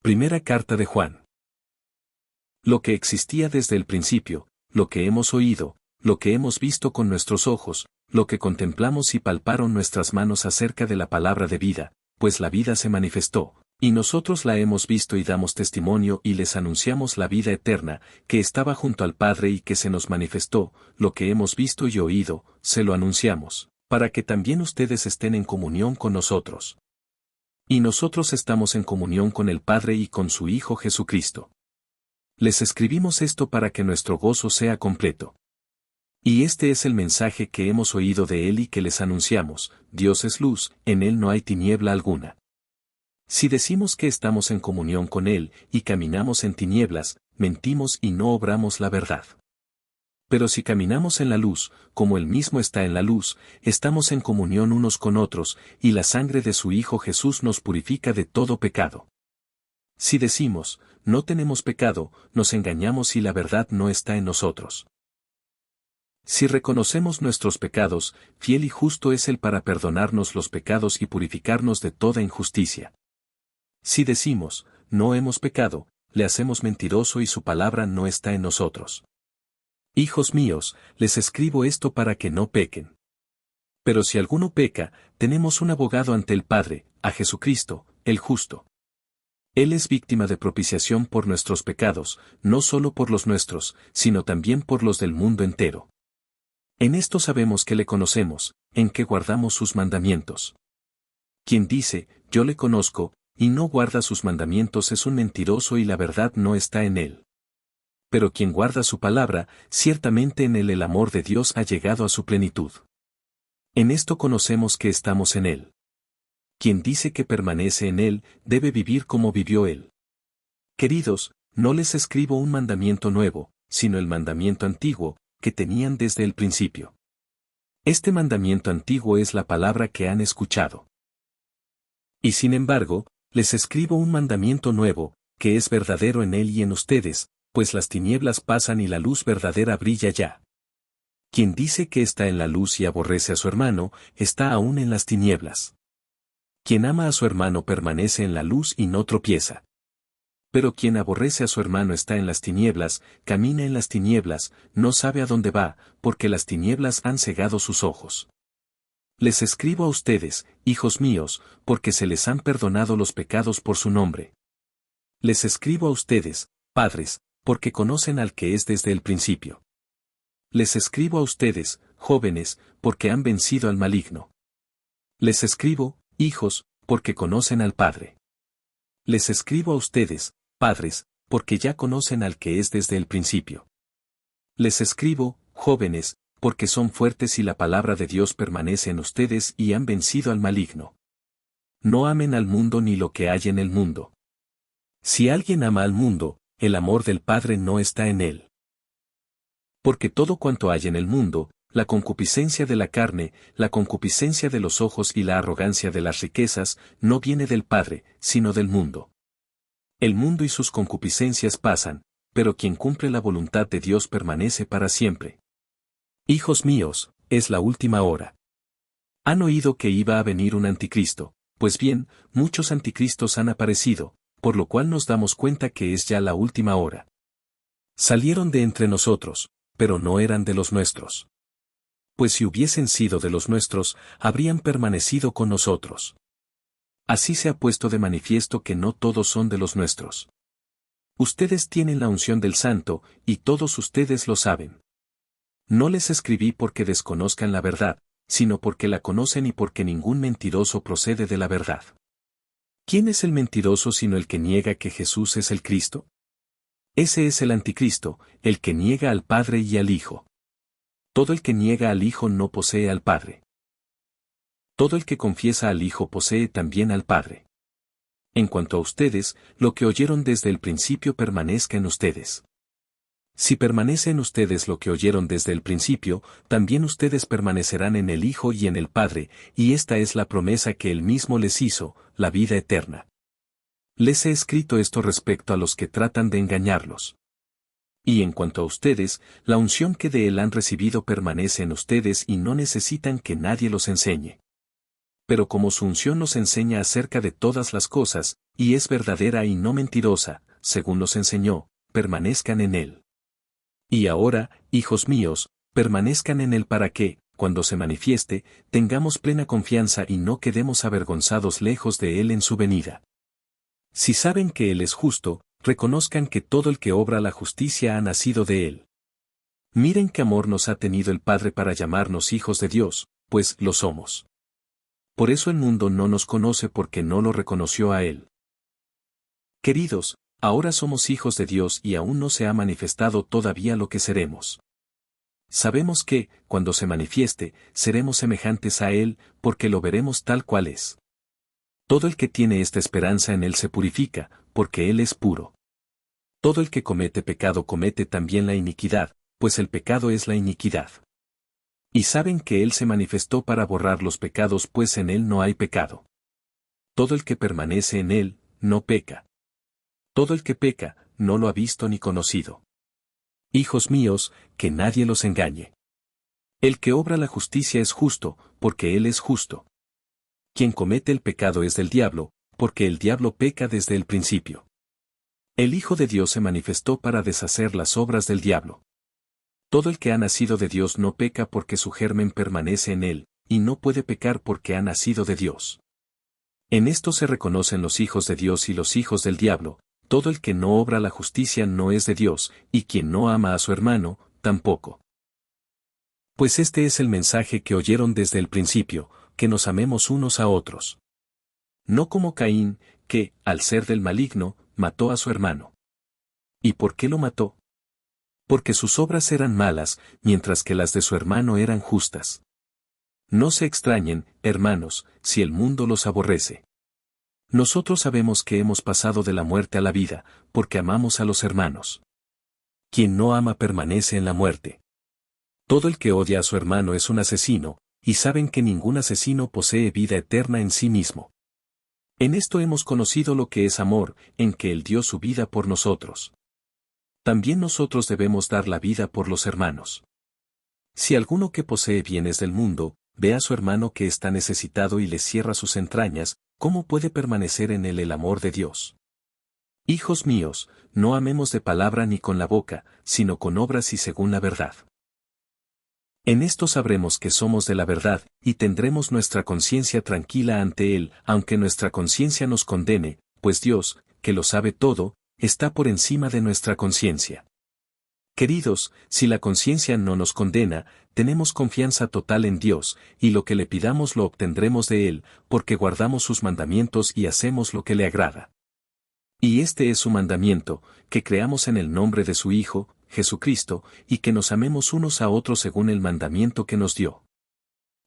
Primera carta de Juan. Lo que existía desde el principio, lo que hemos oído, lo que hemos visto con nuestros ojos, lo que contemplamos y palparon nuestras manos acerca de la palabra de vida, pues la vida se manifestó, y nosotros la hemos visto y damos testimonio y les anunciamos la vida eterna, que estaba junto al Padre y que se nos manifestó, lo que hemos visto y oído, se lo anunciamos, para que también ustedes estén en comunión con nosotros. Y nosotros estamos en comunión con el Padre y con su Hijo Jesucristo. Les escribimos esto para que nuestro gozo sea completo. Y este es el mensaje que hemos oído de Él y que les anunciamos: Dios es luz, en Él no hay tiniebla alguna. Si decimos que estamos en comunión con Él y caminamos en tinieblas, mentimos y no obramos la verdad. Pero si caminamos en la luz, como Él mismo está en la luz, estamos en comunión unos con otros, y la sangre de su Hijo Jesús nos purifica de todo pecado. Si decimos, no tenemos pecado, nos engañamos y la verdad no está en nosotros. Si reconocemos nuestros pecados, fiel y justo es Él para perdonarnos los pecados y purificarnos de toda injusticia. Si decimos, no hemos pecado, le hacemos mentiroso y su palabra no está en nosotros. Hijos míos, les escribo esto para que no pequen. Pero si alguno peca, tenemos un abogado ante el Padre, a Jesucristo, el justo. Él es víctima de propiciación por nuestros pecados, no solo por los nuestros, sino también por los del mundo entero. En esto sabemos que le conocemos, en que guardamos sus mandamientos. Quien dice, yo le conozco, y no guarda sus mandamientos es un mentiroso y la verdad no está en él. Pero quien guarda su palabra, ciertamente en él el amor de Dios ha llegado a su plenitud. En esto conocemos que estamos en él. Quien dice que permanece en él, debe vivir como vivió él. Queridos, no les escribo un mandamiento nuevo, sino el mandamiento antiguo, que tenían desde el principio. Este mandamiento antiguo es la palabra que han escuchado. Y sin embargo, les escribo un mandamiento nuevo, que es verdadero en él y en ustedes, pues las tinieblas pasan y la luz verdadera brilla ya. Quien dice que está en la luz y aborrece a su hermano, está aún en las tinieblas. Quien ama a su hermano permanece en la luz y no tropieza. Pero quien aborrece a su hermano está en las tinieblas, camina en las tinieblas, no sabe a dónde va, porque las tinieblas han cegado sus ojos. Les escribo a ustedes, hijos míos, porque se les han perdonado los pecados por su nombre. Les escribo a ustedes, padres, porque conocen al que es desde el principio. Les escribo a ustedes, jóvenes, porque han vencido al maligno. Les escribo, hijos, porque conocen al Padre. Les escribo a ustedes, padres, porque ya conocen al que es desde el principio. Les escribo, jóvenes, porque son fuertes y la palabra de Dios permanece en ustedes y han vencido al maligno. No amen al mundo ni lo que hay en el mundo. Si alguien ama al mundo, el amor del Padre no está en él. Porque todo cuanto hay en el mundo, la concupiscencia de la carne, la concupiscencia de los ojos y la arrogancia de las riquezas, no viene del Padre, sino del mundo. El mundo y sus concupiscencias pasan, pero quien cumple la voluntad de Dios permanece para siempre. Hijos míos, es la última hora. Han oído que iba a venir un anticristo, pues bien, muchos anticristos han aparecido, por lo cual nos damos cuenta que es ya la última hora. Salieron de entre nosotros, pero no eran de los nuestros. Pues si hubiesen sido de los nuestros, habrían permanecido con nosotros. Así se ha puesto de manifiesto que no todos son de los nuestros. Ustedes tienen la unción del Santo, y todos ustedes lo saben. No les escribí porque desconozcan la verdad, sino porque la conocen y porque ningún mentiroso procede de la verdad. ¿Quién es el mentiroso sino el que niega que Jesús es el Cristo? Ese es el anticristo, el que niega al Padre y al Hijo. Todo el que niega al Hijo no posee al Padre. Todo el que confiesa al Hijo posee también al Padre. En cuanto a ustedes, lo que oyeron desde el principio permanezca en ustedes. Si permanece en ustedes lo que oyeron desde el principio, también ustedes permanecerán en el Hijo y en el Padre, y esta es la promesa que Él mismo les hizo, la vida eterna. Les he escrito esto respecto a los que tratan de engañarlos. Y en cuanto a ustedes, la unción que de Él han recibido permanece en ustedes y no necesitan que nadie los enseñe. pero como su unción nos enseña acerca de todas las cosas, y es verdadera y no mentirosa, según nos enseñó, permanezcan en él. Y ahora, hijos míos, permanezcan en él para que, cuando se manifieste, tengamos plena confianza y no quedemos avergonzados lejos de él en su venida. Si saben que él es justo, reconozcan que todo el que obra la justicia ha nacido de él. Miren qué amor nos ha tenido el Padre para llamarnos hijos de Dios, pues lo somos. Por eso el mundo no nos conoce porque no lo reconoció a él. Queridos, ahora somos hijos de Dios y aún no se ha manifestado todavía lo que seremos. Sabemos que, cuando se manifieste, seremos semejantes a él, porque lo veremos tal cual es. Todo el que tiene esta esperanza en él se purifica, porque él es puro. Todo el que comete pecado comete también la iniquidad, pues el pecado es la iniquidad. Y saben que él se manifestó para borrar los pecados, pues en él no hay pecado. Todo el que permanece en él, no peca. Todo el que peca, no lo ha visto ni conocido. Hijos míos, que nadie los engañe. El que obra la justicia es justo, porque él es justo. Quien comete el pecado es del diablo, porque el diablo peca desde el principio. El Hijo de Dios se manifestó para deshacer las obras del diablo. Todo el que ha nacido de Dios no peca porque su germen permanece en él, y no puede pecar porque ha nacido de Dios. En esto se reconocen los hijos de Dios y los hijos del diablo. Todo el que no obra la justicia no es de Dios, y quien no ama a su hermano, tampoco. Pues este es el mensaje que oyeron desde el principio, que nos amemos unos a otros. No como Caín, que, al ser del maligno, mató a su hermano. ¿Y por qué lo mató? Porque sus obras eran malas, mientras que las de su hermano eran justas. No se extrañen, hermanos, si el mundo los aborrece. Nosotros sabemos que hemos pasado de la muerte a la vida, porque amamos a los hermanos. Quien no ama permanece en la muerte. Todo el que odia a su hermano es un asesino, y saben que ningún asesino posee vida eterna en sí mismo. En esto hemos conocido lo que es amor, en que él dio su vida por nosotros. También nosotros debemos dar la vida por los hermanos. Si alguno que posee bienes del mundo, ve a su hermano que está necesitado y le cierra sus entrañas, ¿cómo puede permanecer en él el amor de Dios? Hijos míos, no amemos de palabra ni con la boca, sino con obras y según la verdad. En esto sabremos que somos de la verdad, y tendremos nuestra conciencia tranquila ante Él, aunque nuestra conciencia nos condene, pues Dios, que lo sabe todo, está por encima de nuestra conciencia. Queridos, si la conciencia no nos condena, tenemos confianza total en Dios, y lo que le pidamos lo obtendremos de Él, porque guardamos sus mandamientos y hacemos lo que le agrada. Y este es su mandamiento, que creamos en el nombre de su Hijo, Jesucristo, y que nos amemos unos a otros según el mandamiento que nos dio.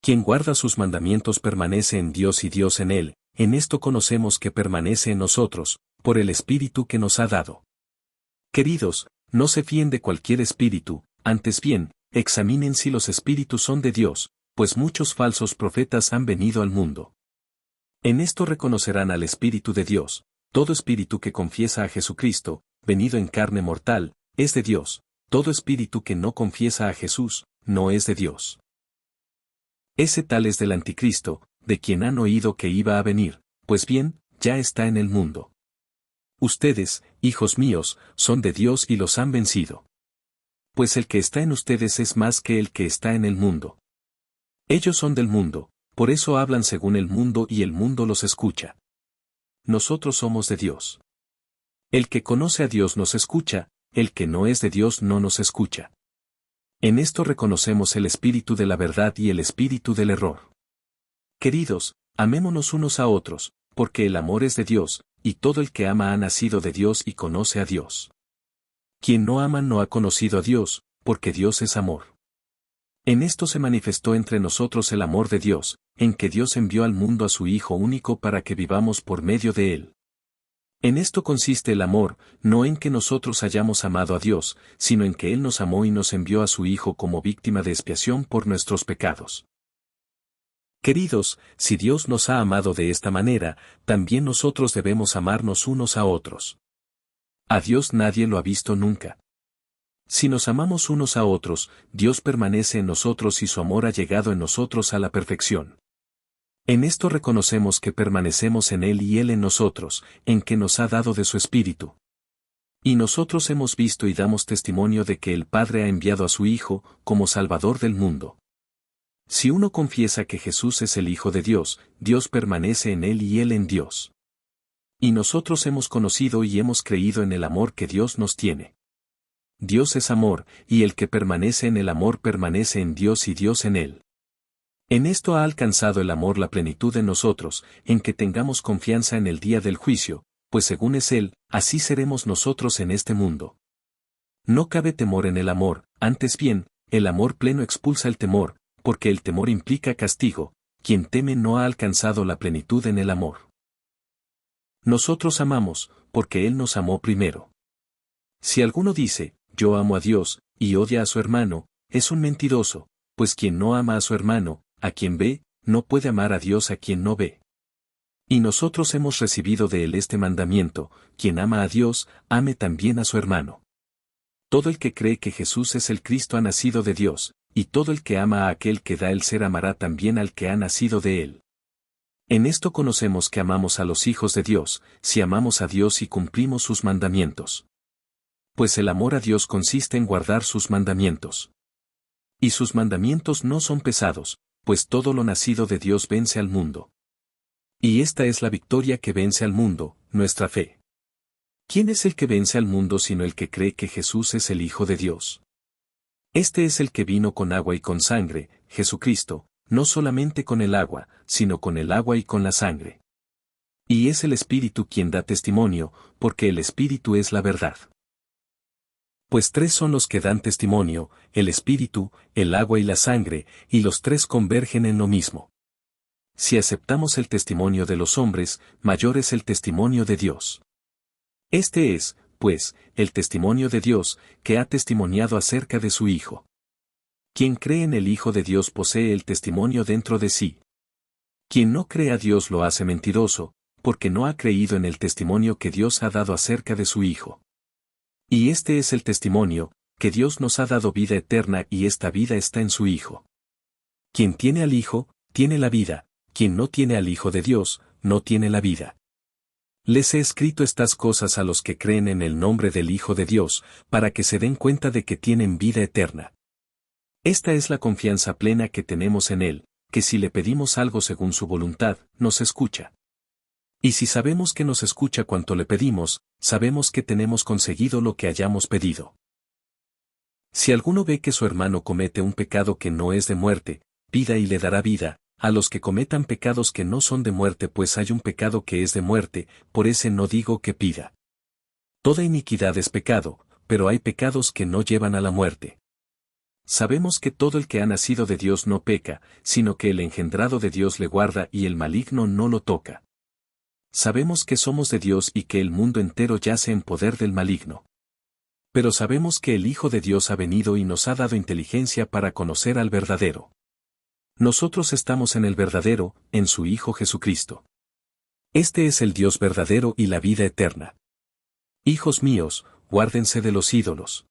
Quien guarda sus mandamientos permanece en Dios y Dios en él, en esto conocemos que permanece en nosotros, por el Espíritu que nos ha dado. Queridos, no se fíen de cualquier espíritu, antes bien, examinen si los espíritus son de Dios, pues muchos falsos profetas han venido al mundo. En esto reconocerán al Espíritu de Dios. Todo espíritu que confiesa a Jesucristo, venido en carne mortal, es de Dios. Todo espíritu que no confiesa a Jesús, no es de Dios. Ese tal es del anticristo, de quien han oído que iba a venir, pues bien, ya está en el mundo. Ustedes, hijos míos, son de Dios y los han vencido. Pues el que está en ustedes es más que el que está en el mundo. Ellos son del mundo, por eso hablan según el mundo y el mundo los escucha. Nosotros somos de Dios. El que conoce a Dios nos escucha, el que no es de Dios no nos escucha. En esto reconocemos el espíritu de la verdad y el espíritu del error. Queridos, amémonos unos a otros, porque el amor es de Dios, y todo el que ama ha nacido de Dios y conoce a Dios. Quien no ama no ha conocido a Dios, porque Dios es amor. En esto se manifestó entre nosotros el amor de Dios, en que Dios envió al mundo a su Hijo único para que vivamos por medio de él. En esto consiste el amor, no en que nosotros hayamos amado a Dios, sino en que Él nos amó y nos envió a su Hijo como víctima de expiación por nuestros pecados. Queridos, si Dios nos ha amado de esta manera, también nosotros debemos amarnos unos a otros. A Dios nadie lo ha visto nunca. Si nos amamos unos a otros, Dios permanece en nosotros y su amor ha llegado en nosotros a la perfección. En esto reconocemos que permanecemos en Él y Él en nosotros, en que nos ha dado de su Espíritu. Y nosotros hemos visto y damos testimonio de que el Padre ha enviado a su Hijo, como Salvador del mundo. Si uno confiesa que Jesús es el Hijo de Dios, Dios permanece en Él y Él en Dios. Y nosotros hemos conocido y hemos creído en el amor que Dios nos tiene. Dios es amor, y el que permanece en el amor permanece en Dios y Dios en él. En esto ha alcanzado el amor la plenitud en nosotros, en que tengamos confianza en el día del juicio, pues según es Él, así seremos nosotros en este mundo. No cabe temor en el amor, antes bien, el amor pleno expulsa el temor, porque el temor implica castigo, quien teme no ha alcanzado la plenitud en el amor. Nosotros amamos, porque Él nos amó primero. Si alguno dice, yo amo a Dios, y odia a su hermano, es un mentiroso, pues quien no ama a su hermano, a quien ve, no puede amar a Dios a quien no ve. Y nosotros hemos recibido de Él este mandamiento, quien ama a Dios, ame también a su hermano. Todo el que cree que Jesús es el Cristo ha nacido de Dios, y todo el que ama a aquel que da el ser amará también al que ha nacido de Él. En esto conocemos que amamos a los hijos de Dios, si amamos a Dios y cumplimos sus mandamientos. Pues el amor a Dios consiste en guardar sus mandamientos. Y sus mandamientos no son pesados, pues todo lo nacido de Dios vence al mundo. Y esta es la victoria que vence al mundo, nuestra fe. ¿Quién es el que vence al mundo sino el que cree que Jesús es el Hijo de Dios? Este es el que vino con agua y con sangre, Jesucristo, no solamente con el agua, sino con el agua y con la sangre. Y es el Espíritu quien da testimonio, porque el Espíritu es la verdad. Pues tres son los que dan testimonio, el Espíritu, el agua y la sangre, y los tres convergen en lo mismo. Si aceptamos el testimonio de los hombres, mayor es el testimonio de Dios. Este es, pues, el testimonio de Dios, que ha testimoniado acerca de su Hijo. Quien cree en el Hijo de Dios posee el testimonio dentro de sí. Quien no cree a Dios lo hace mentiroso, porque no ha creído en el testimonio que Dios ha dado acerca de su Hijo. Y este es el testimonio, que Dios nos ha dado vida eterna y esta vida está en su Hijo. Quien tiene al Hijo, tiene la vida, quien no tiene al Hijo de Dios, no tiene la vida. Les he escrito estas cosas a los que creen en el nombre del Hijo de Dios, para que se den cuenta de que tienen vida eterna. Esta es la confianza plena que tenemos en Él, que si le pedimos algo según su voluntad, nos escucha. Y si sabemos que nos escucha cuanto le pedimos, sabemos que tenemos conseguido lo que hayamos pedido. Si alguno ve que su hermano comete un pecado que no es de muerte, pida y le dará vida, a los que cometan pecados que no son de muerte, pues hay un pecado que es de muerte, por ese no digo que pida. Toda iniquidad es pecado, pero hay pecados que no llevan a la muerte. Sabemos que todo el que ha nacido de Dios no peca, sino que el engendrado de Dios le guarda y el maligno no lo toca. Sabemos que somos de Dios y que el mundo entero yace en poder del maligno. Pero sabemos que el Hijo de Dios ha venido y nos ha dado inteligencia para conocer al verdadero. Nosotros estamos en el verdadero, en su Hijo Jesucristo. Este es el Dios verdadero y la vida eterna. Hijos míos, guárdense de los ídolos.